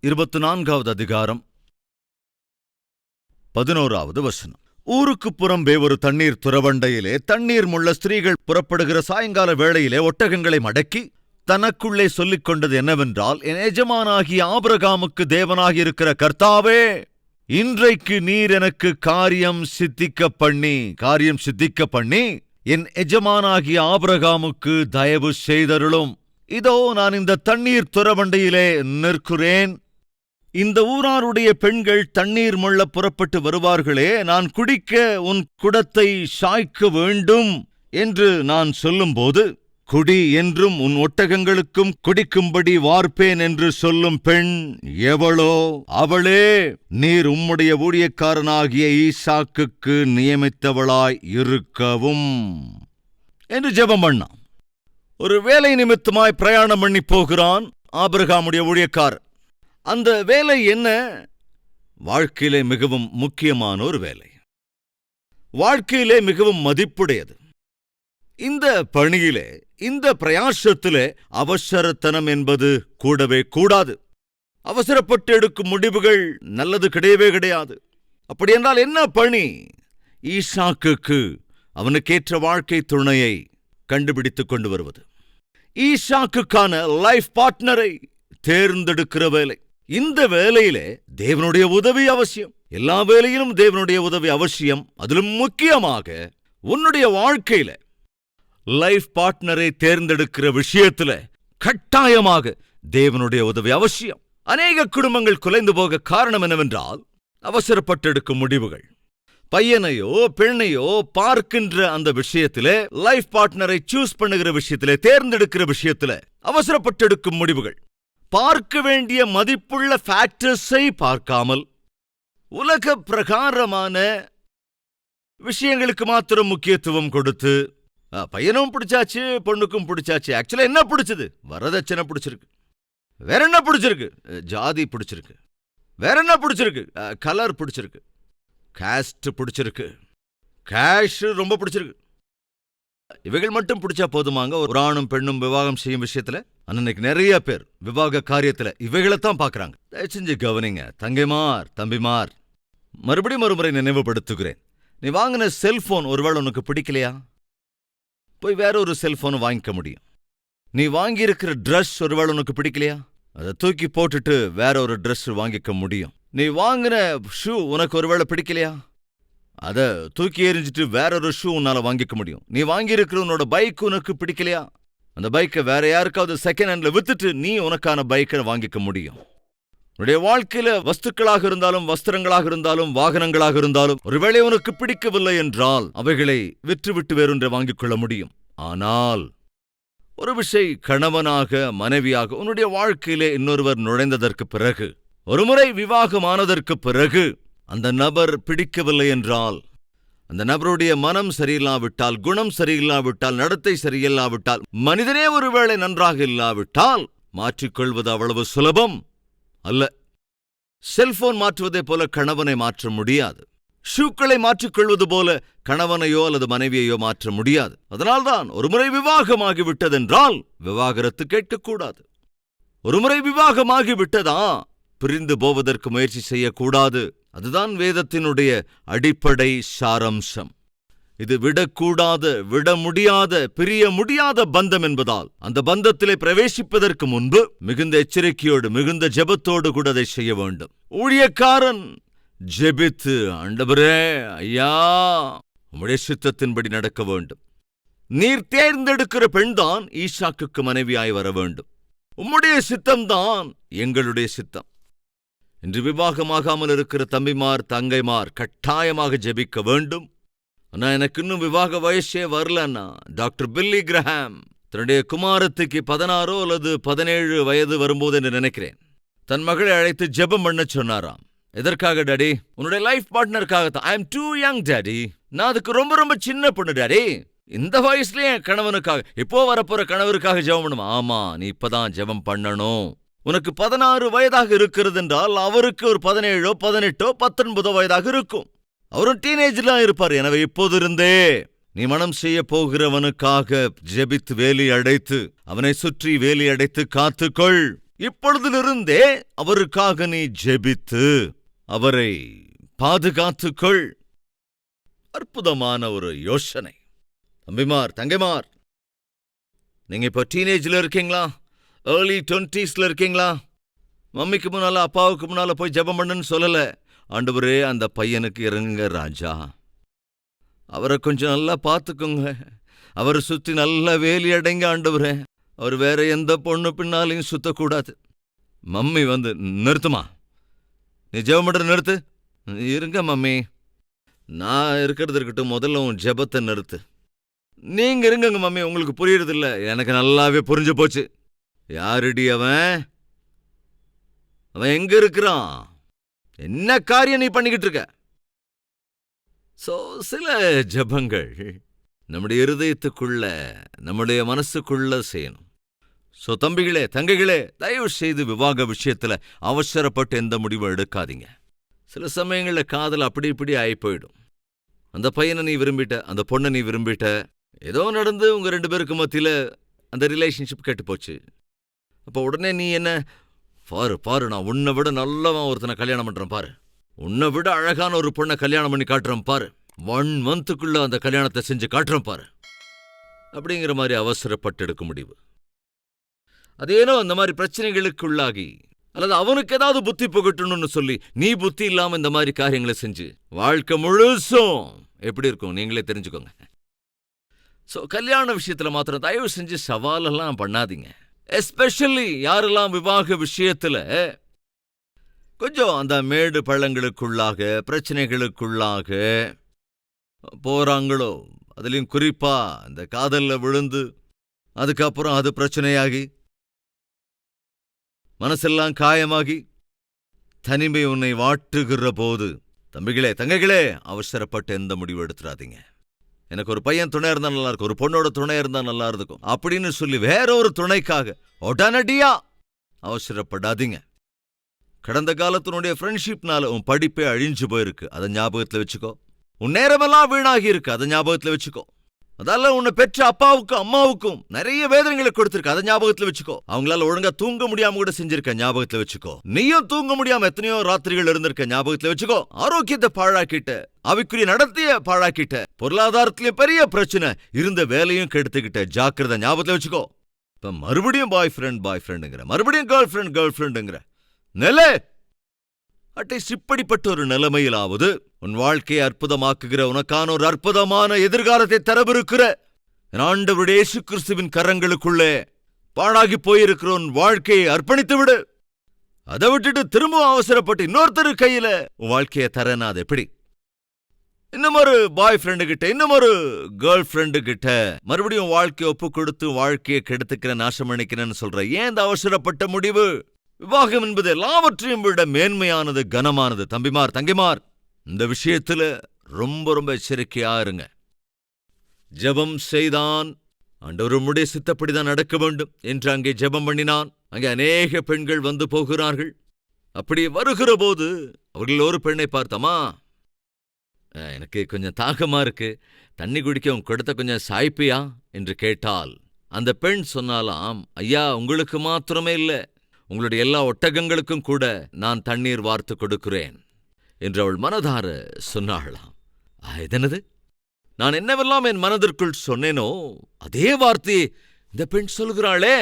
24வது அதிகாரம் 11வது வசனம். ஊருக்குப் புறம்பே ஒரு தண்ணீர் துறவண்டையிலே தண்ணீர் முள்ள ஸ்திரீகள் புறப்படுகிற சாயங்கால வேளையிலே ஒட்டகங்களை மடக்கி தனக்குள்ளே சொல்லிக் கொண்டது என்னவென்றால், என் எஜமானாகிய ஆபிரகாமுக்கு தேவனாகியிருக்கிற கர்த்தாவே, இன்றைக்கு நீர் எனக்கு காரியம் சித்திக்க பண்ணி என் எஜமானாகிய ஆபிரகாமுக்கு தயவு செய்தருளும். இதோ நான் இந்த தண்ணீர் துறவண்டையிலே நிற்கிறேன். இந்த ஊராருடைய பெண்கள் தண்ணீர் மொள்ள புறப்பட்டு வருவார்களே, நான் குடிக்க உன் குடத்தை சாய்க்க வேண்டும் என்று நான் சொல்லும்போது, குடி என்றும் உன் ஒட்டகங்களுக்கும் குடிக்கும்படி வார்ப்பேன் என்று சொல்லும் பெண் எவளோ அவளே நீர் உம்முடைய ஊழியக்காரனாகிய ஈசாக்குக்கு நியமித்தவளாய் இருக்கவும் என்று ஜெபம் பண்ணான். ஒரு வேலை நிமித்தமாய் பிரயாணம் பண்ணி போகிறான் ஆபிரகாமுடைய ஊழியக்காரர். அந்த வேலை என்ன? வாழ்க்கையிலே மிகவும் முக்கியமான ஒரு வேலை, வாழ்க்கையிலே மிகவும் மதிப்புடையது. இந்த பணியிலே, இந்த பிரயாசத்திலே அவசரத்தனம் என்பது கூடவே கூடாது. அவசரப்பட்டு எடுக்கும் முடிவுகள் நல்லது கிடையவே கிடையாது. அப்படியென்றால் என்ன பணி? ஈசாக்குக்கு அவனுக்கேற்ற வாழ்க்கை துணையை கண்டுபிடித்துக் கொண்டு வருவது, ஈசாக்குக்கான லைஃப் பார்ட்னரை தேர்ந்தெடுக்கிற வேலை. இந்த வேலையிலே தேவனுடைய உதவி அவசியம். எல்லா வேலையிலும் தேவனுடைய உதவி அவசியம். அதிலும் முக்கியமாக உன்னுடைய வாழ்க்கையில லைஃப் பார்ட்னரை தேர்ந்தெடுக்கிற விஷயத்துல கட்டாயமாக தேவனுடைய உதவி அவசியம். அநேக குடும்பங்கள் குலைந்து போக காரணம் என்னவென்றால், அவசரப்பட்டு எடுக்கும் முடிவுகள். பையனையோ பெண்ணையோ பார்க்கின்ற அந்த விஷயத்திலே, லைஃப் பார்ட்னரை சூஸ் பண்ணுகிற விஷயத்திலே, தேர்ந்தெடுக்கிற விஷயத்திலே அவசரப்பட்டு எடுக்கும் முடிவுகள். பார்க்க வேண்டிய மதிப்புள்ள ஃபேக்டர்ஸை பார்க்காமல் உலக பிரகாரமான விஷயங்களுக்கு மாத்திரம் முக்கியத்துவம் கொடுத்து, பையனும் பிடிச்சாச்சு பொண்ணுக்கும் பிடிச்சாச்சு, ஆக்சுவலா என்ன பிடிச்சது? வரதட்சணை பிடிச்சிருக்கு. வேற என்ன பிடிச்சிருக்கு? ஜாதி பிடிச்சிருக்கு. வேற என்ன பிடிச்சிருக்கு? கலர் பிடிச்சிருக்கு. காஸ்ட் பிடிச்சிருக்கு. கேஷ் ரொம்ப பிடிச்சிருக்கு. இவைகள் மட்டும் பிடிச்சா போதுமாங்க ஒரு ஆணும் பெண்ணும் விவாகம் செய்யும் விஷயத்துல? அன்னைக்கு நிறைய பேர் விவாக காரியத்துல இவைகளைத்தான் பாக்குறாங்க. தயவு செஞ்சு கவனிங்க தங்கைமார், தம்பிமார். மறுபடியும் ஒருமுறை நினைவுபடுத்துகிறேன். நீ வாங்கின செல்போன் ஒருவேளை உனக்கு பிடிக்கலையா? போய் வேற ஒரு செல்போன் வாங்கிக்க முடியும். நீ வாங்கியிருக்கிற ட்ரெஸ் ஒருவேளை உனக்கு பிடிக்கலையா? அதை தூக்கி போட்டுட்டு வேற ஒரு ட்ரெஸ் வாங்கிக்க முடியும். நீ வாங்கின ஷூ உனக்கு ஒருவேளை பிடிக்கலையா? அதை தூக்கி எறிஞ்சிட்டு வேற ஒரு ஷூ உன்னால வாங்கிக்க முடியும். நீ வாங்கியிருக்கிற உன்னோட பைக் உனக்கு பிடிக்கலையா? அந்த பைக்கை வேற யாருக்காவது செகண்ட் ஹேண்ட்ல வித்துட்டு நீ உனக்கான பைக்கை வாங்கிக்க முடியும். உன்னுடைய வாழ்க்கையில வஸ்துக்களாக இருந்தாலும், வஸ்திரங்களாக இருந்தாலும், வாகனங்களாக இருந்தாலும், ஒருவேளை உனக்கு பிடிக்கவில்லை என்றால் அவைகளை விற்றுவிட்டு வேறொன்றை வாங்கிக் கொள்ள முடியும். ஆனால் ஒரு விஷயம், கணவனாக மனைவியாக உன்னுடைய வாழ்க்கையிலே இன்னொருவர் நுழைந்ததற்கு பிறகு, ஒருமுறை விவாகமானதற்கு பிறகு அந்த நபர் பிடிக்கவில்லை என்றால், அந்த நபருடைய மனம் சரியில்லாவிட்டால், குணம் சரியில்லாவிட்டால், நடத்தை சரியில்லாவிட்டால், மனிதனே ஒருவேளை நன்றாக இல்லாவிட்டால் மாற்றிக்கொள்வது அவ்வளவு சுலபம் அல்ல. செல்போன் மாற்றுவதை போல கணவனை மாற்ற முடியாது. ஷூக்களை மாற்றிக்கொள்வது போல கணவனையோ அல்லது மனைவியையோ மாற்ற முடியாது. அதனால்தான் ஒருமுறை விவாகமாகிவிட்டதென்றால் விவாகரத்து கேட்கக்கூடாது. ஒருமுறை விவாகமாகிவிட்டதா பிரிந்து போவதற்கு முயற்சி செய்யக்கூடாது. அதுதான் வேதத்தினுடைய அடிப்படை சாரம்சம். இது விடக்கூடாத, விட முடியாத, பிரிய முடியாத பந்தம் என்பதால் அந்த பந்தத்திலே பிரவேசிப்பதற்கு முன்பு மிகுந்த எச்சரிக்கையோடு, மிகுந்த ஜெபத்தோடு கூட அதை செய்ய வேண்டும். ஊழியக்காரன் ஜெபித்து, ஆண்டவரே ஐயா உம்முடைய சித்தத்தின்படி நடக்க வேண்டும். நீர் தேர்ந்தெடுக்கிற பெண்தான் ஈசாக்குக்கு மனைவியாய் வர வேண்டும். உம்முடைய சித்தம்தான் எங்களுடைய சித்தம். இன்று விவாகமாகாமல் இருக்கிற தம்பிமார், தங்கைமார் கட்டாயமாக ஜெபிக்க வேண்டும். ஆனா எனக்கு இன்னும் விவாக வயசே வரலன்னா, டாக்டர் பில்லி கிரஹாம் தன்னுடைய குமாரத்துக்கு 16 அல்லது 17 வயது வரும்போது என்று நினைக்கிறேன், தன் மகளை அழைத்து ஜெபம் பண்ண சொன்னாராம். எதற்காக டாடி? உன்னுடைய லைஃப் பார்ட்னருக்காகத்தான். I am too young daddy. நான் அதுக்கு ரொம்ப ரொம்ப சின்ன பொண்ணு டாடி. இந்த வயசுலயே என் கணவனுக்காக, இப்போ வரப்போற கணவருக்காக ஜெபம் பண்ணுமா? ஆமா, நீ இப்பதான் ஜெபம் பண்ணணும். உனக்கு 16 வயதாக இருக்கிறது என்றால் அவருக்கு ஒரு 17, 18, 19 வயதாக இருக்கும். அவரும் டீனேஜ்லாம் இருப்பார். எனவே இப்போதிருந்தே நீ மனம் செய்ய போகிறவனுக்காக ஜெபித்து வேலி அடைத்து, அவனை சுற்றி வேலி அடைத்து காத்துக்கொள். இப்பொழுதிலிருந்தே அவருக்காக நீ ஜெபித்து அவரை பாதுகாத்துக்கொள். அற்புதமான ஒரு யோசனை. தம்பிமார், தங்கைமார், நீங்க இப்போ டீனேஜ்ல இருக்கீங்களா? ஏர்லி 20ஸ்ல இருக்கீங்களா? மம்மிக்கு முன்னால அப்பாவுக்கு முன்னால போய் ஜெபம் பண்ணுன்னு சொல்லல. ஆண்டவரே, அந்த பையனுக்கு இறங்குங்க ராஜா, அவரை கொஞ்சம் நல்லா பார்த்துக்கோங்க, அவரை சுற்றி நல்லா வேலி அடைங்க ஆண்டவரே, அவர் வேற எந்த பொண்ணு பின்னாலையும் சுத்தக்கூடாது. மம்மி வந்து, நிறுத்துமா, நீ ஜெபம் பண்ணுற நிறுத்து. இருங்க மம்மி, நான் இருக்கிறது இருக்கட்டும், முதல்ல உன் ஜெபத்தை நிறுத்து. நீங்க இருங்கங்க மம்மி, உங்களுக்கு புரியறதில்ல, எனக்கு நல்லாவே புரிஞ்சு போச்சு. யாருடி அவன்? அவன் எங்க இருக்கிறான்? என்ன காரியம் நீ பண்ணிக்கிட்டு இருக்க? சில ஜெபங்கள் நம்முடைய இருதயத்துக்குள்ள, நம்முடைய மனசுக்குள்ள செய்யணும். தம்பிகளே, தங்கைகளே, தயவு செய்து விவாக விஷயத்துல அவசரப்பட்டு எந்த முடிவும் எடுக்காதீங்க. சில சமயங்களில் காதல் அப்படி இப்படி ஆகி போயிடும். அந்த பையனை நீ விரும்பிட்ட, அந்த பொண்ணை நீ விரும்பிட்ட, ஏதோ நடந்து உங்க 2 பேருக்கு மத்தியில அந்த ரிலேஷன்ஷிப் கெட்டு போச்சு. அப்போ உடனே நீ என்ன, பாரு பாரு, நான் உன்னை விட நல்லவன் ஒருத்தனை கல்யாணம் பண்றேன் பாரு, உன்னை விட அழகான ஒரு பொண்ணை கல்யாணம் பண்ணி காட்டுறேன் பாரு, 1 மந்த்துக்குள்ள அந்த கல்யாணத்தை செஞ்சு காட்டுறேன் பாரு, அப்படிங்கிற மாதிரி அவசரப்பட்டு எடுக்க முடிவு. அதேனோ அந்த மாதிரி பிரச்சனைகளுக்குள்ளாகி, அல்லது அவனுக்கு ஏதாவது புத்தி புகட்டணும்னு சொல்லி நீ புத்தி இல்லாம இந்த மாதிரி காரியங்களை செஞ்சு வாழ்க்கை முழுசும் எப்படி இருக்கும் நீங்களே தெரிஞ்சுக்கோங்க. கல்யாண விஷயத்துல மாத்திரம் தயவு செஞ்சு சவாலெல்லாம் பண்ணாதீங்க. எஸ்பெஷலி யாரெல்லாம் விவாக விஷயத்துல கொஞ்சம் அந்த மேடு பள்ளங்களுக்குள்ளாக, பிரச்சனைகளுக்குள்ளாக போறாங்களோ, அதுலயும் குறிப்பா அந்த காதல்ல விழுந்து அதுக்கப்புறம் அது பிரச்சனையாகி மனசெல்லாம் காயமாகி தனிமை உன்னை வாட்டுகிற போது, தம்பிகளே, தங்கைகளே, அவசரப்பட்டு எந்த முடிவு எடுத்துறாதீங்க. எனக்கு ஒரு பையன் துணை இருந்தா நல்லா இருக்கும், ஒரு பொண்ணோட துணை இருந்தா நல்லா இருக்கும் அப்படின்னு சொல்லி வேற ஒரு துணைக்காக உடனடியா அவசரப்படாதீங்க. கடந்த காலத்தினுடைய ஃப்ரெண்ட்ஷிப்னால உன் படிப்பே அழிஞ்சு போயிருக்கு, அதை ஞாபகத்துல வச்சுக்கோ. உன் நேரமெல்லாம் வீணாகி இருக்கு, அதை ஞாபகத்துல வச்சுக்கோ. அதால உன்னை பெற்ற அப்பாவுக்கும் அம்மாவுக்கும் நிறைய வேதனைகளை கொடுத்திருக்க, அதை ஞாபகத்துல வச்சுக்கோ. அவங்களால ஒழுங்கா தூங்க முடியாம கூட செஞ்சிருக்க, ஞாபகத்துல வச்சுக்கோ. நீயும் தூங்க முடியாம எத்தனையோ ராத்திரிகள் இருந்திருக்க, ஞாபகத்துல வச்சுக்கோ. ஆரோக்கியத்தை பாழாக்கிட்ட, அவைக்குரிய நடத்திய பாழாக்கிட்ட, பொருளாதாரத்திலேயே பெரிய பிரச்சனை, இருந்த வேலையும் கெடுத்துக்கிட்ட, ஜாக்கிரதை, ஞாபகத்துல வச்சுக்கோ. இப்ப மறுபடியும் பாய் ஃப்ரெண்டுங்கிற, மறுபடியும் கேர்ள் ஃப்ரெண்டுங்கிற நிலை. அட்லீஸ்ட் இப்படிப்பட்ட ஒரு நிலைமையிலாவது உன் வாழ்க்கையை அற்புதமாக்குகிற, உனக்கான ஒரு அற்புதமான எதிர்காலத்தை தரவிருக்கிற ஆண்டவருடைய இயேசு கிறிஸ்துவின் கரங்களுக்குள்ளே பாழாகி போயிருக்கிற உன் வாழ்க்கையை அர்ப்பணித்து விடு. அதை விட்டுட்டு திரும்பவும் அவசரப்பட்டு இன்னொருத்தரு கையில உன் வாழ்க்கையை தரேன்னா அது எப்படி? இன்னும் ஒரு பாய் ஃப்ரெண்டு கிட்ட, இன்னும் ஒரு கேர்ள் ஃப்ரெண்டு கிட்ட மறுபடியும் வாழ்க்கையை ஒப்பு கொடுத்து வாழ்க்கையை கெடுத்துக்கிற, நாசம் பண்ணிக்கிறேன்னு சொல்ற. ஏன் இந்த அவசரப்பட்ட முடிவு? விவாகம் என்பது எல்லாவற்றையும் விட மேன்மையானது, கனமானது. தம்பிமார், தங்கைமார், இந்த விஷயத்துல ரொம்ப ரொம்ப எச்சரிக்கையா இருங்க. ஜெபம் செய்தான், ஆண்டவர் உம்முடைய சித்தப்படிதான் நடக்க வேண்டும் என்று அங்கே ஜெபம் பண்ணினான். அங்கே அநேக பெண்கள் வந்து போகிறார்கள். அப்படி வருகிற போது அவர்கள் ஒரு பெண்ணை பார்த்தமா, எனக்கு கொஞ்சம் தாகமா இருக்கு, தண்ணி குடிக்க உன் கொடுத்த கொஞ்சம் சாய்ப்பியா என்று கேட்டால், அந்த பெண் சொன்னாலாம், ஐயா, உங்களுக்கு மாத்திரமே இல்லை, உங்களுடைய எல்லா ஒட்டகங்களுக்கும் கூட நான் தண்ணீர் வார்த்து கொடுக்கிறேன் என்று அவள் மனதார சொன்னாளாம். இதனது? நான் என்னவெல்லாம் என் மனதிற்குள் சொன்னேனோ அதே வார்த்தையை இந்த பெண் சொல்கிறாளே.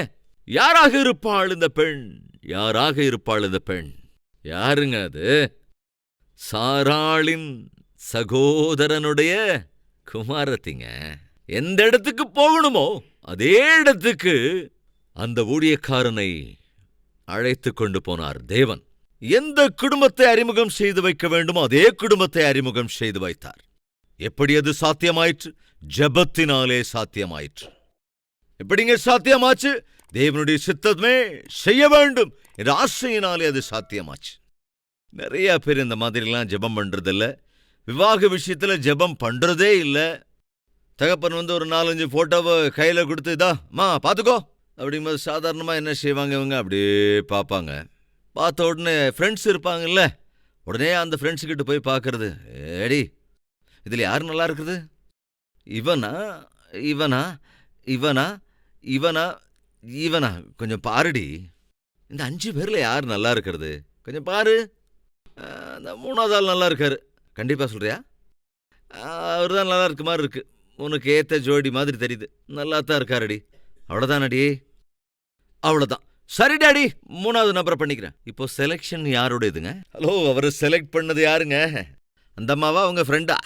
யாராக இருப்பாள் இந்த பெண்? யாராக இருப்பாள் இந்த பெண்? யாருங்க அது? சாராளின் சகோதரனுடைய குமாரத்திங்க. எந்த இடத்துக்கு போகணுமோ அதே இடத்துக்கு அந்த ஊழியக்காரனை அழைத்து கொண்டு போனார் தேவன். எந்த குடும்பத்தை அறிமுகம் செய்து வைக்க வேண்டுமோ அதே குடும்பத்தை அறிமுகம் செய்து வைத்தார். எப்படி அது சாத்தியமாயிற்று? ஜெபத்தினாலே சாத்தியமாயிற்று. எப்படிங்க சாத்தியமாச்சு? தேவனுடைய சித்தமே செய்ய வேண்டும் என்ற ஆசையினாலே அது சாத்தியமாச்சு. நிறைய பேர் இந்த மாதிரிலாம் ஜெபம் பண்றதில்ல, விவாக விஷயத்துல ஜெபம் பண்றதே இல்லை. தகப்பன் வந்து ஒரு 4-5 போட்டோவை கையில கொடுத்து, இதா மா பாத்துக்கோ அப்படிங்கும்போது சாதாரணமாக என்ன செய்வாங்க இவங்க? அப்படியே பார்ப்பாங்க. பார்த்த உடனே ஃப்ரெண்ட்ஸ் இருப்பாங்கல்ல, உடனே அந்த ஃப்ரெண்ட்ஸுக்கிட்ட போய் பார்க்கறது, ஏடி இதில் யார் நல்லா இருக்குது? இவனா இவனா இவனா இவனா இவனா கொஞ்சம் பாருடி. இந்த 5 பேர்ல யார் நல்லா இருக்கிறது? கொஞ்சம் பாரு. அந்த 3வது ஆள் நல்லா இருக்காரு. கண்டிப்பா சொல்றியா? அவர் தான் நல்லா இருக்க மாதிரி இருக்கு. உனக்கு ஏத்த ஜோடி மாதிரி தெரியுது. நல்லா தான் இருக்காருடி. அவ்வளோதானடி? அவ்வளோதான். சரி டாடி, 3வது நபரை பண்ணிக்கிறேன். இப்போ செலெக்ஷன் யாரோடையதுங்க? ஹலோ, அவரை செலக்ட் பண்ணது யாருங்க? அந்த அம்மாவா அவங்க ஃப்ரெண்டா?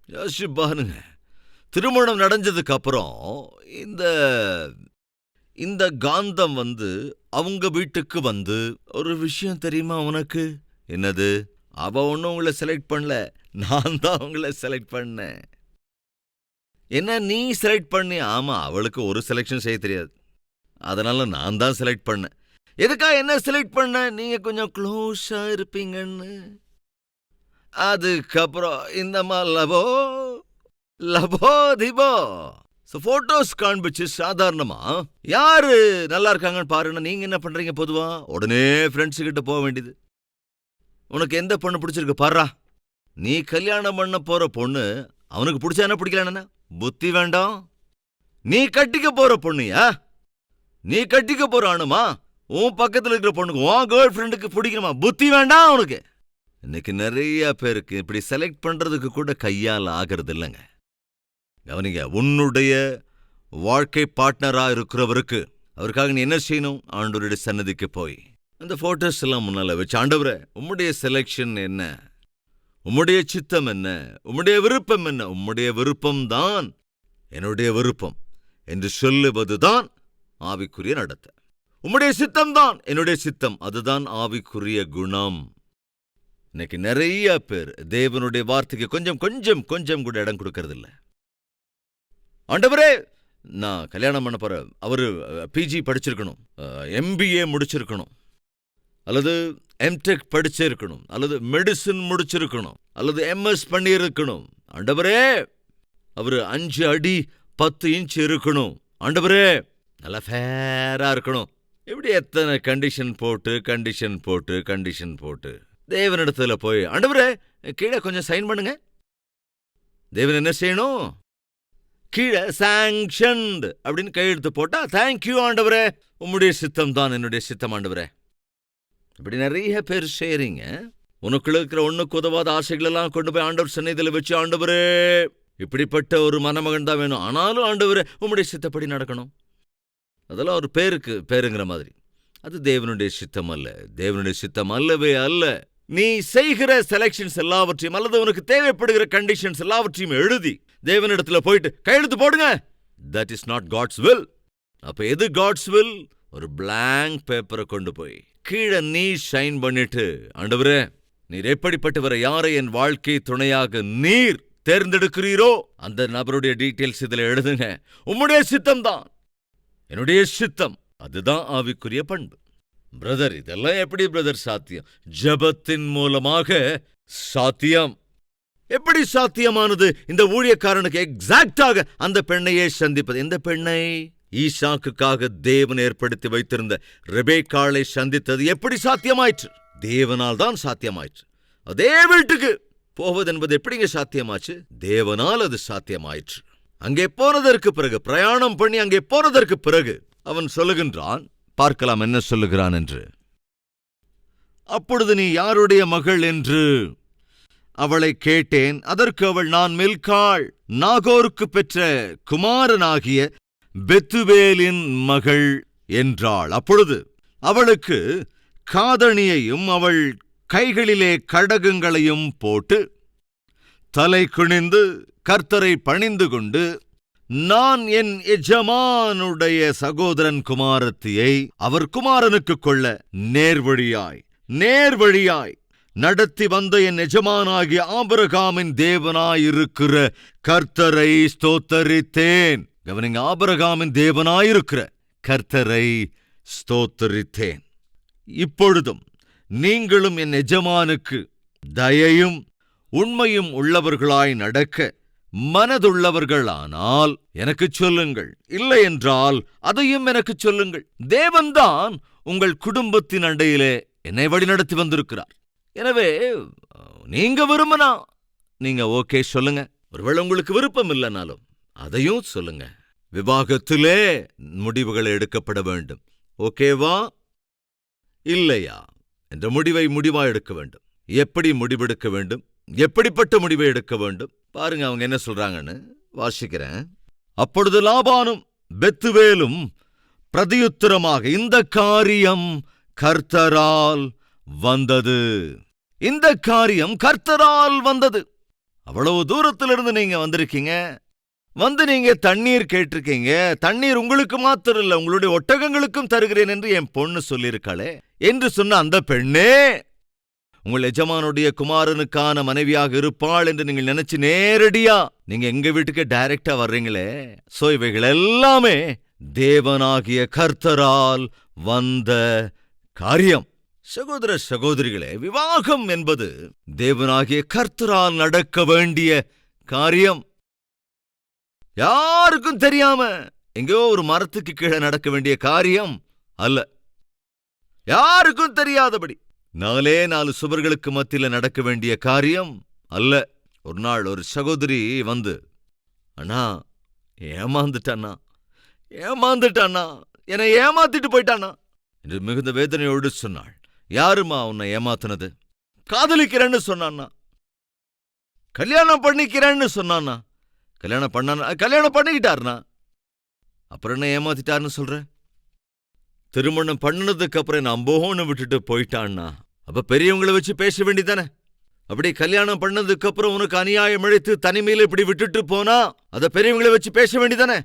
யோசிச்சு பாருங்க. திருமணம் நடந்ததுக்கு அப்புறம் இந்த இந்த காந்தம் அவங்க வீட்டுக்கு ஒரு விஷயம் தெரியுமா உனக்கு? என்னது? அவ ஒன்றும் உங்களை செலக்ட் பண்ணல, நான் தான் உங்களை செலக்ட் பண்ணேன். என்ன நீ செலக்ட் பண்ணி? ஆமா, அவளுக்கு ஒரு செலெக்ஷன் செய்ய தெரியாது, அதனால நான் தான் செலக்ட் பண்ணேன். எதுக்காக என்ன செலக்ட் பண்ண? நீங்க கொஞ்சம் க்ளோஸா இருப்பீங்கன்னு. அதுக்கப்புறம் இந்தம்மா லபோ லபோ திபோ போட்டோஸ் காண்பிச்சு சாதாரணமா யாரு நல்லா இருக்காங்கன்னு பாருன்னா நீங்க என்ன பண்றீங்க? பொதுவா உடனே ஃப்ரெண்ட்ஸ் கிட்ட போக வேண்டியது. உனக்கு எந்த பொண்ணு பிடிச்சிருக்கு பாருடா. நீ கல்யாணம் பண்ண போற பொண்ணு அவனுக்கு பிடிச்சா என்ன பிடிக்கலன்னா புத்தி வேண்டாம். நீ கட்டிக்க போற பொண்ணுயா, நீ கட்டிக்க போற ஆணுமா உன் பக்கத்துல இருக்கிற பொண்ணுக்கு உன் கேர்ள் ஃப்ரெண்டுக்கு பிடிக்கணுமா? புத்தி வேண்டாம் உனக்கு. இன்னைக்கு நிறைய பேருக்கு இப்படி செலக்ட் பண்றதுக்கு கூட கையால் ஆகிறது இல்லைங்க. கவனிங்க, உன்னுடைய வாழ்க்கை பார்ட்னரா இருக்கிறவருக்கு அவருக்காக நீ என்ன செய்யணும்? ஆண்டவருடைய சன்னதிக்கு போய் அந்த போட்டோஸ் எல்லாம் முன்னால வச்சு, ஆண்டவரே உம்முடைய செலெக்ஷன் என்ன, உம்முடைய சித்தம் என்ன, உம்முடைய விருப்பம் என்ன? உம்முடைய விருப்பம்தான் என்னுடைய விருப்பம் என்று சொல்லுவதுதான் ஆவிக்குரிய நடத்த. உம்முடைய சித்தம்தான் என்னுடைய சித்தம், அதுதான் ஆவிக்குரிய குணம். இன்னைக்கு நிறைய பேர் தேவனுடைய வார்த்தைக்கு கொஞ்சம் கொஞ்சம் கொஞ்சம் கூட இடம் கொடுக்கறதில்ல. ஆண்டவரே நான் கல்யாணம் பண்ண போறேன், அவரு பிஜி படிச்சிருக்கணும், எம்பிஏ முடிச்சிருக்கணும், அல்லது எம்டெக் படிச்சிருக்கணும், அல்லது மெடிசின் முடிச்சிருக்கணும், அல்லது எம்எஸ் பண்ணியிருக்கணும். ஆண்டவரே அவரு 5 அடி 10 இன்ச் இருக்கணும். ஆண்டவரே நல்லா ஃபேரா இருக்கணும். இப்படி எத்தனை கண்டிஷன் போட்டு தேவனிடத்துல போய், ஆண்டவரே கீழே கொஞ்சம் சைன் பண்ணுங்க. தேவன் என்ன செய்யணும்? கீழே சாங்ஷன்ட் அப்படின்னு கையெழுத்து போட்டா, தேங்க்யூ ஆண்டவரே, உம்முடைய சித்தம் தான் என்னுடைய சித்தம் ஆண்டவரே. இப்படி நிறைய பேர் செய்றீங்க. உனக்குள்ள இருக்கிற ஒண்ணுக்கு உதவாத ஆசைகள் எல்லாம் கொண்டு போய் ஆண்டவர் சந்நிதியில வச்சு, ஆண்டவரே இப்படிப்பட்ட ஒரு மணமகன் தான் வேணும், ஆனாலும் ஆண்டவரே உம்முடைய சித்தப்படி நடக்கணும். அதெல்லாம் ஒரு பேருங்கிற மாதிரி. அது தேவனுடைய சித்தம் அல்ல, தேவனுடைய சித்தம் அல்லவே அல்ல. நீ செய்கிற செலக்ஷன்ஸ் எல்லாவற்றையும் அல்லது உனக்கு தேவைப்படுகிற கண்டிஷன்ஸ் எல்லாவற்றையும் எழுதி தேவனிடத்துல போயிட்டு கையெழுத்து போடுங்க. That is not God's will. அப்ப எது காட்ஸ் வில்? ஒரு பிளாங்க் பேப்பரை கொண்டு போய் கீழே நீ ஷைன் பண்ணிட்டு, ஆண்டவரே நீர் எப்படிப்பட்டவரை யாரை என் வாழ்க்கை துணையாக நீர் தேர்ந்தெடுக்கிறீரோ அந்த நபருடைய டீட்டெயில்ஸ் இதுல எழுதுங்க. உம்முடைய சித்தம் தான் என்னுடைய சித்தம். அதுதான் ஆவிக்குரிய பண்பு. பிரதர், இதெல்லாம் எப்படி பிரதர் சாத்தியம்? ஜெபத்தின் மூலமாக சாத்தியம். எப்படி சாத்தியமானது? இந்த ஊழியக்காரனுக்கு எக்ஸாக்டாக அந்த பெண்ணையே சந்திப்பது. எந்த பெண்ணை? ஈசாக்குக்காக தேவன் ஏற்படுத்தி வைத்திருந்த ரெபேக்காளை சந்தித்தது எப்படி சாத்தியமாயிற்று? தேவனால் தான் சாத்தியமாயிற்று. அதே வீட்டுக்கு போவது என்பது எப்படிங்க சாத்தியமாச்சு? தேவனால் அது சாத்தியமாயிற்று. அங்கே போனதற்கு பிறகு, பிரயாணம் பண்ணி அங்கே போனதற்கு பிறகு அவன் சொல்லுகின்றான், பார்க்கலாம் என்ன சொல்லுகிறான் என்று. அப்பொழுது நீ யாருடைய மகள் என்று அவளை கேட்டேன். அதற்கு அவள், நான் மில்காள், நாகோருக்கு பெற்ற குமாரனாகிய பெத்துவேலின் மகள் என்றாள். அப்பொழுது அவளுக்கு காதணியையும் அவள் கைகளிலே கடகங்களையும் போட்டு தலை குனிந்து கர்த்தரை பணிந்து கொண்டு, நான் என் எஜமானுடைய சகோதரன் குமாரத்தியை அவர் குமாரனுக்கு கொள்ள நேர்வழியாய் நடத்தி வந்த என் எஜமானாகிய ஆபிரகாமின் தேவனாயிருக்கிற கர்த்தரை ஸ்தோத்தரித்தேன். கவனிங்க, ஆபிரகாமின் தேவனாயிருக்கிற கர்த்தரை ஸ்தோத்தரித்தேன். இப்பொழுதும் நீங்களும் என் எஜமானுக்கு தயையும் உண்மையும் உள்ளவர்களாய் நடக்க மனதுள்ளவர்களானால் எனக்குச் சொல்லுங்கள், இல்லை என்றால் அதையும் எனக்குச் சொல்லுங்கள். தேவன்தான் உங்கள் குடும்பத்தின் அண்டையிலே என்னை வழிநடத்தி வந்திருக்கிறார். எனவே நீங்க விரும்பினா நீங்க ஓகே சொல்லுங்க. ஒருவேளை உங்களுக்கு விருப்பம் இல்லைனாலும் அதையும் சொல்லுங்க. விவாகத்திலே முடிவுகள் எடுக்கப்பட வேண்டும். ஓகேவா? இல்லையா என்ற முடிவை முடிவா எடுக்க வேண்டும். எப்படி முடிவெடுக்க வேண்டும், எப்படிப்பட்ட முடிவை எடுக்க வேண்டும் பாருங்க அவங்க என்ன சொல்றாங்கன்னு வாசிக்கிறேன். அப்பொழுது லாபானும் பெத்துவேலும் பிரதியுத்தரமாக, இந்த காரியம் கர்த்தரால் வந்தது. இந்த காரியம் கர்த்தரால் வந்தது. அவ்வளவு தூரத்திலிருந்து நீங்க வந்திருக்கீங்க, வந்து நீங்க தண்ணீர் கேட்டிருக்கீங்க. தண்ணீர் உங்களுக்கு மாத்திரம் இல்ல, உங்களுடைய ஒட்டகங்களுக்கும் தருகிறேன் என்று என் பொண்ணு சொல்லியிருக்காளே என்று சொன்ன அந்த பெண்ணே உங்கள் எஜமானுடைய குமாரனுக்கான மனைவியாக இருப்பாள் என்று நீங்கள் நினைச்சு நேரடியா நீங்க எங்க வீட்டுக்கு டைரக்டா வர்றீங்களே. சோ இவைகள் எல்லாமே தேவனாகிய கர்த்தரால் வந்த காரியம். சகோதர சகோதரிகளே, விவாகம் என்பது தேவனாகிய கர்த்தரால் நடக்க வேண்டிய காரியம். யாருக்கும் தெரியாம எங்கேயோ ஒரு மரத்துக்கு கீழே நடக்க வேண்டிய காரியம் அல்ல. யாருக்கும் தெரியாதபடி 4 சுவர்களுக்கு மத்தியில நடக்க வேண்டிய காரியம் அல்ல. ஒரு நாள் ஒரு சகோதரி வந்து, அண்ணா ஏமாந்துட்டானா என்னை ஏமாத்திட்டு போயிட்டானா என்று மிகுந்த வேதனையோடு சொன்னாள். யாருமா உன்னை ஏமாத்தினது? காதலிக்கிறேன்னு சொன்னான்னா, கல்யாணம் பண்ணிக்கிறேன்னு சொன்னான்னா, கல்யாணம் பண்ணிக்கிட்டாருனா, அப்புறம் என்ன ஏமாத்திட்டாருன்னு சொல்ற? திருமணம் பண்ணதுக்கு அப்புறம் நான் அம்போன்னு விட்டுட்டு போயிட்டான்னா, அப்ப பெரியவங்களை வச்சு பேச வேண்டிதானே? அப்படி கல்யாணம் பண்ணதுக்கு அப்புறம் உனக்கு அநியாயம் இழைத்து தனிமையில இப்படி விட்டுட்டு போனா அத பெரியவங்களை வச்சு பேச வேண்டிதானே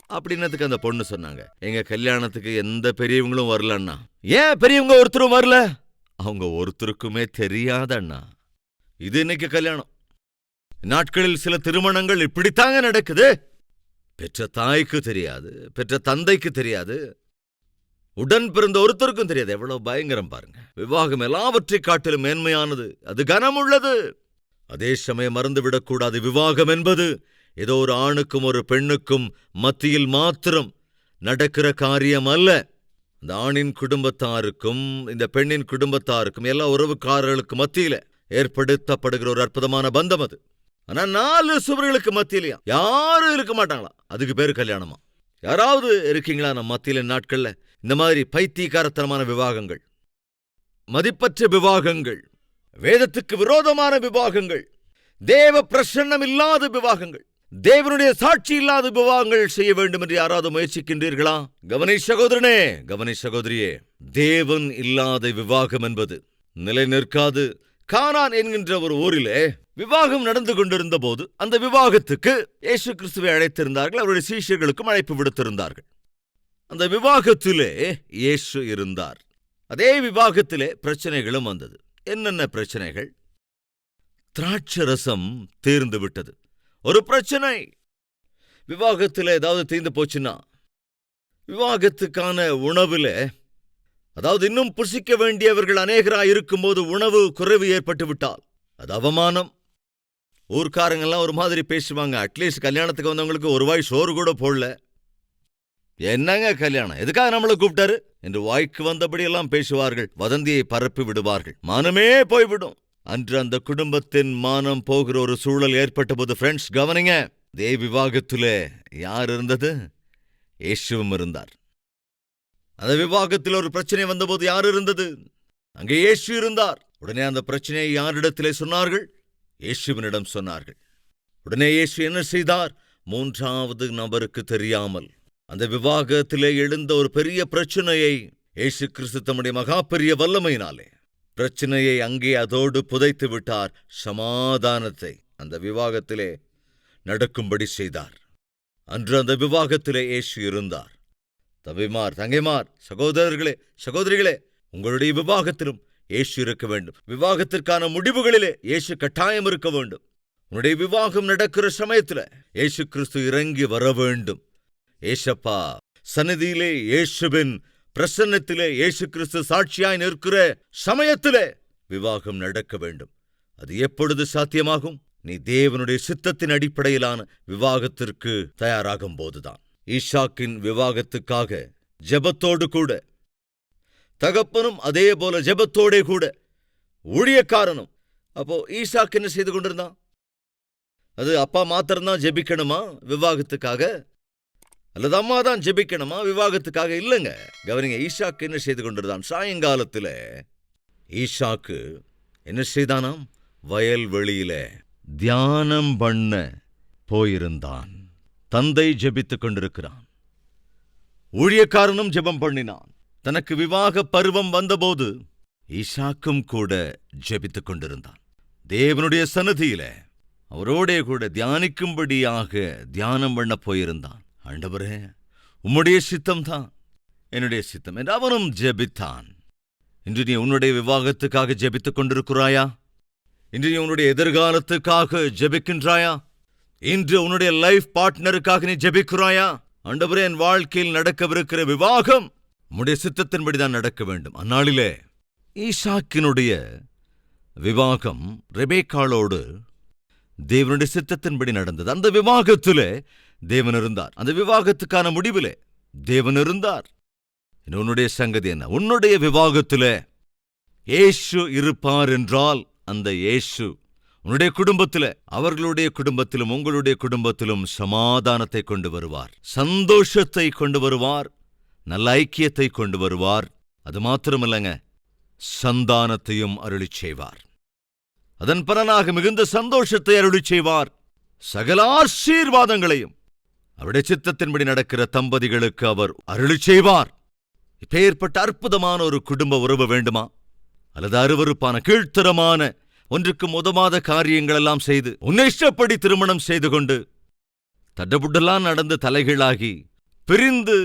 அப்படின்னதுக்கு அந்த பொண்ணு சொன்னாங்க, எங்க கல்யாணத்துக்கு எந்த பெரியவங்களும் வரலன்னா. ஏன் பெரியவங்க ஒருத்தரும் வரல? அவங்க ஒருத்தருக்குமே தெரியாதண்ணா. இது இன்னைக்கு கல்யாணம். நாட்களில் சில திருமணங்கள் இப்படித்தாங்க நடக்குது. பெற்ற தாய்க்கு தெரியாது, பெற்ற தந்தைக்கு தெரியாது, உடன் பிறந்த ஒருத்தருக்கும் தெரியாது. எவ்வளவு பயங்கரம் பாருங்க. விவாகம் எல்லாவற்றை காட்டிலும் மேன்மையானது, அது கனமுள்ளது. அதே சமயம் மறந்துவிடக்கூடாது, விவாகம் என்பது ஏதோ ஒரு ஆணுக்கும் ஒரு பெண்ணுக்கும் மத்தியில் மாத்திரம் நடக்கிற காரியம் அல்ல. இந்த ஆணின் குடும்பத்தாருக்கும் இந்த பெண்ணின் குடும்பத்தாருக்கும் எல்லா உறவுக்காரர்களுக்கு மத்தியில ஏற்படுத்தப்படுகிற ஒரு அற்புதமான பந்தம் அது. ஆனா 4 சுவர்களுக்கு மத்தியிலையா யாரும் இருக்க மாட்டாங்களா? அதுக்கு பேரு கல்யாணமா? யாராவது இருக்கீங்களா நம்ம மத்தியில நாட்கள்ல இந்த மாதிரி பைத்தியக்காரத்தனமான விவாகங்கள், மதிப்பற்ற விவாகங்கள், வேதத்துக்கு விரோதமான விவாகங்கள், தேவ பிரசன்னம் இல்லாத விவாகங்கள், தேவனுடைய சாட்சி இல்லாத விவாகங்கள் செய்ய வேண்டும் என்று யாராவது முயற்சிக்கின்றீர்களா? கவனி சகோதரனே, கவனி சகோதரியே, தேவன் இல்லாத விவாகம் என்பது நிலை நிற்காது. கானான் என்கின்ற ஒரு ஊரிலே விவாகம் நடந்து கொண்டிருந்த போது அந்த விவாகத்துக்கு இயேசு கிறிஸ்துவை அழைத்திருந்தார்கள். அவருடைய சீஷர்களுக்கும் அழைப்பு விடுத்திருந்தார்கள். அந்த விவாகத்திலே இயேசு இருந்தார். அதே விவாகத்திலே பிரச்சனைகளும் வந்தது. என்னென்ன பிரச்சனைகள்? திராட்சரசம் தீர்ந்து விட்டது, ஒரு பிரச்சனை. விவாகத்தில் ஏதாவது தீர்ந்து போச்சுன்னா, விவாகத்துக்கான உணவுல, அதாவது இன்னும் புசிக்க வேண்டியவர்கள் அநேகராய் இருக்கும்போது உணவு குறைவு ஏற்பட்டு விட்டால் அது அவமானம். ஊர்க்காரங்கெல்லாம் ஒரு மாதிரி பேசுவாங்க. அட்லீஸ்ட் கல்யாணத்துக்கு வந்தவங்களுக்கு ஒரு வாய் சோறு கூட போடல, என்னங்க கல்யாணம், எதுக்காக நம்மளை கூப்பிட்டாரு என்று வாய்க்கு வந்தபடியெல்லாம் பேசுவார்கள். வதந்தியை பரப்பி விடுவார்கள், மானமே போய்விடும். அன்று அந்த குடும்பத்தின் மானம் போகிற ஒரு சூழல் ஏற்பட்ட போது, ஃப்ரெண்ட்ஸ் கவனிங்க, தே விவாகத்திலே யார் இருந்தது? இயேசுவும் இருந்தார். அந்த விவாகத்தில் ஒரு பிரச்சனை வந்தபோது யார் இருந்தது? அங்கே இயேசு இருந்தார். உடனே அந்த பிரச்சனையை யாரிடத்திலே சொன்னார்கள்? இயேசுவினிடம் சொன்னார்கள். உடனே இயேசு என்ன செய்தார்? 3வது நபருக்கு தெரியாமல் அந்த விவாகத்திலே எழுந்த ஒரு பெரிய பிரச்சனையை இயேசு கிறிஸ்து தம்முடைய மகா பெரிய வல்லமையினாலே பிரச்சனையை அங்கே அதோடு புதைத்து விட்டார். சமாதானத்தை அந்த விவாகத்திலே நடக்கும்படி செய்தார். அன்று அந்த விவாகத்திலே இயேசு இருந்தார். தம்பிமார், தங்கைமார், சகோதரர்களே, சகோதரிகளே, உங்களுடைய விவாகத்திலும் இயேசு இருக்க வேண்டும். விவாகத்திற்கான முடிவுகளிலே இயேசு கட்டாயம் இருக்க வேண்டும். உன்னுடைய விவாகம் நடக்கிற சமயத்துல இயேசு கிறிஸ்து இறங்கி வர வேண்டும். ஏசப்பா சந்நிதியிலே, இயேசுவின் பிரசன்னத்திலே இயேசு கிறிஸ்து சாட்சியாய் நிற்கிற சமயத்திலே விவாகம் நடக்க வேண்டும். அது எப்பொழுது சாத்தியமாகும்? நீ தேவனுடைய சித்தத்தின் அடிப்படையிலான விவாகத்திற்கு தயாராகும் போதுதான். ஈசாக்கின் விவாகத்துக்காக ஜெபத்தோடு கூட, தகப்பனும் அதே போல ஜெபத்தோடே கூட, ஊழியக்காரனும். அப்போ ஈசாக்கு என்ன செய்து கொண்டிருந்தான்? அது அப்பா மாத்திரம்தான் ஜெபிக்கணுமா விவாகத்துக்காக? அல்லது அம்மா தான் ஜெபிக்கணுமா விவாகத்துக்காக? இல்லைங்க. கவனிங்க, ஈசாக்கு என்ன செய்து கொண்டிருந்தான்? சாயங்காலத்துல ஈசாக்கு என்ன செய்தானாம்? வயல்வெளியில தியானம் பண்ண போயிருந்தான். தந்தை ஜெபித்துக் கொண்டிருக்கிறான். ஊழியக்காரனும் ஜெபம் பண்ணினான். தனக்கு விவாக பருவம் வந்தபோது ஈசாக்கும் கூட ஜெபித்துக் கொண்டிருந்தான். தேவனுடைய சன்னதியில அவரோடே கூட தியானிக்கும்படியாக தியானம் பண்ண போயிருந்தான். ஆண்டவரே, உம்முடைய சித்தம் தான் என்னுடைய சித்தம் என்று அவனும் ஜெபித்தான். இன்று நீ உன்னுடைய விவாகத்துக்காக ஜெபித்துக் கொண்டிருக்கிறாயா? இன்று நீ உன்னுடைய எதிர்காலத்துக்காக ஜெபிக்கின்றாயா? இன்று உன்னுடைய லைஃப் பார்ட்னருக்காக நீ ஜெபிக்கிறாயா? ஆண்டவரே, என் வாழ்க்கையில் நடக்கவிருக்கிற விவாகம் உம்முடைய சித்தத்தின்படிதான் நடக்க வேண்டும். அந்நாளிலே ஈசாக்கினுடைய விவாகம் ரெபேக்காளோடு தேவனுடைய சித்தத்தின்படி நடந்தது. அந்த விவாகத்திலே தேவன் இருந்தார். அந்த விவாகத்துக்கான முடிவிலே தேவன் இருந்தார். உன்னுடைய சங்கதி என்ன? உன்னுடைய விவாகத்திலே இயேசு இருப்பார் என்றால் அந்த இயேசு உன்னுடைய குடும்பத்திலே, அவர்களுடைய குடும்பத்திலும் உங்களுடைய குடும்பத்திலும் சமாதானத்தை கொண்டு வருவார், சந்தோஷத்தை கொண்டு வருவார், நல்ல ஐக்கியத்தை கொண்டு வருவார். அது மாத்திரமல்லங்க, சந்தானத்தையும் அருளிச் செய்வார். அதன் பலனாக மிகுந்த சந்தோஷத்தை அருளிச் செய்வார். சகல ஆசீர்வாதங்களையும் அவருடைய சித்தத்தின்படி நடக்கிற தம்பதிகளுக்கு அவர் அருளிச் செய்வார். இப்பேற்பட்ட அற்புதமான ஒரு குடும்ப உறவு வேண்டுமா? அல்லது அருவருப்பான கீழ்த்தரமான ஒன்றுக்கும் உதவாத காரியங்களெல்லாம் செய்து உன்னை இஷ்டப்படி திருமணம் செய்து கொண்டு தடபுடலாம் நடந்து தலைகீழாகி பிரிந்து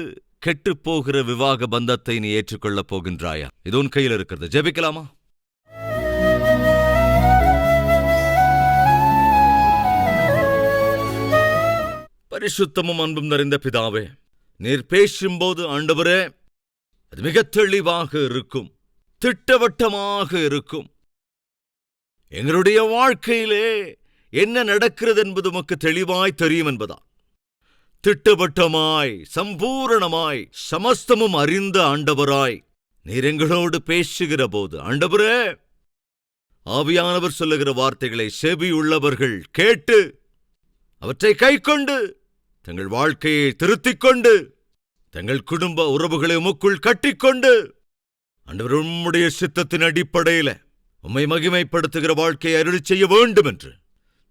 கெட்டுப்போகிற விவாக பந்தத்தை நீ ஏற்றுக்கொள்ளப் போகின்றாயா? இது உன் கையில் இருக்கிறது. ஜெபிக்கலாமா? பரிசுத்தமும் அன்பும் நிறைந்த பிதாவே, நீர் பேசும்போது ஆண்டவரே, அது மிக தெளிவாக இருக்கும், திட்டவட்டமாக இருக்கும். எங்களுடைய வாழ்க்கையிலே என்ன நடக்கிறது என்பது உமக்கு தெளிவாய் தெரியும் என்பதா? திட்டவட்டமாய், சம்பூரணமாய், சமஸ்தமும் அறிந்த ஆண்டவராய் நீர் எங்களோடு பேசுகிற போது ஆண்டவரே, ஆவியானவர் சொல்லுகிற வார்த்தைகளை செவி உள்ளவர்கள் கேட்டு அவற்றை கைக்கொண்டு தங்கள் வாழ்க்கையை திருத்திக் கொண்டு தங்கள் குடும்ப உறவுகளை உமக்குள் கட்டிக்கொண்டு ஆண்டவர் உம்முடைய சித்தத்தின் அடிப்படையில உம்மை மகிமைப்படுத்துகிற வாழ்க்கையை அருளிச் செய்ய வேண்டும் என்று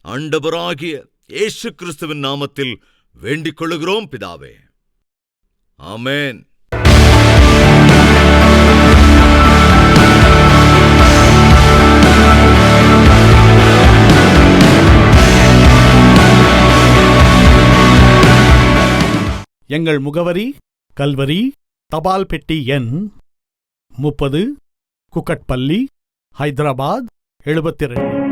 ஆண்டவராகிய இயேசு கிறிஸ்துவின் நாமத்தில் வேண்டிக் கொள்ளுகிறோம் பிதாவே. ஆமென். எங்கள் முகவரி: கல்வரி, தபால் பெட்டி எண் 30, குக்கட்பள்ளி, ஹைதராபாத் 72.